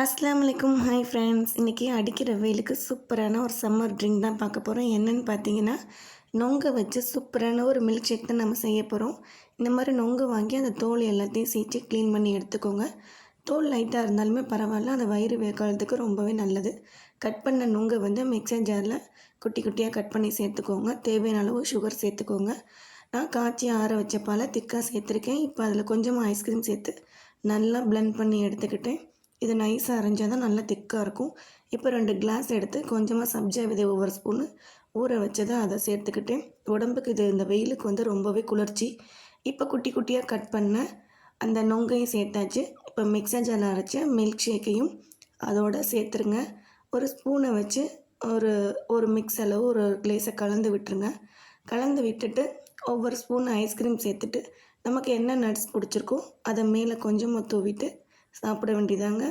அஸ்ஸலாமு அலைக்கும். Hi friends. இன்றைக்கி அடிக்கிற வெயிலுக்கு சூப்பரான ஒரு சம்மர் ட்ரிங்க் தான் பார்க்க போகிறோம். என்னென்னு பார்த்தீங்கன்னா, நொங்க வச்சு சூப்பரான ஒரு மில்க் ஷேக் தான் நம்ம செய்ய போகிறோம். இந்த மாதிரி நொங்கு வாங்கி அந்த தோல் எல்லாத்தையும் சீச்சு க்ளீன் பண்ணி எடுத்துக்கோங்க. தோல் லைட்டாக இருந்தாலுமே பரவாயில்ல, அது வயிறு வேக்காலத்துக்கு ரொம்பவே நல்லது. கட் பண்ண நொங்கை மிக்சர் ஜாரில் குட்டி குட்டியாக கட் பண்ணி சேர்த்துக்கோங்க. தேவையான அளவு சுகர் சேர்த்துக்கோங்க. நான் காய்ச்சி ஆற வச்ச பாலை திக்காக சேர்த்துருக்கேன். இப்போ அதில் கொஞ்சமாக ஐஸ்கிரீம் சேர்த்து நல்லா பிளெண்ட் பண்ணி எடுத்துக்கிட்டேன். இது நைஸாக அரைஞ்சால் தான் நல்லா திக்காக இருக்கும். இப்போ 2 கிளாஸ் எடுத்து கொஞ்சமாக சப்ஜா விதை ஒவ்வொரு ஸ்பூனு ஊற வச்சதை அதை சேர்த்துக்கிட்டேன். உடம்புக்கு இது இந்த வெயிலுக்கு ரொம்பவே குளிர்ச்சி. இப்போ குட்டி குட்டியாக கட் பண்ண அந்த நொங்கையும் சேர்த்தாச்சு. இப்போ மிக்சர் ஜாரில் அரைச்ச மில்க் ஷேக்கையும் அதோடு சேர்த்துருங்க. ஒரு ஸ்பூனை வச்சு ஒரு ஒரு மிக்ஸ் அளவு ஒரு கிளேஸை கலந்து விட்டுருங்க. கலந்து விட்டுட்டு ஒவ்வொரு ஸ்பூன் ஐஸ்கிரீம் சேர்த்துட்டு நமக்கு என்ன நட்ஸ் பிடிச்சிருக்கோ அதை மேலே கொஞ்சமாக தூவிட்டு சாப்பிட வேண்டியதாங்க.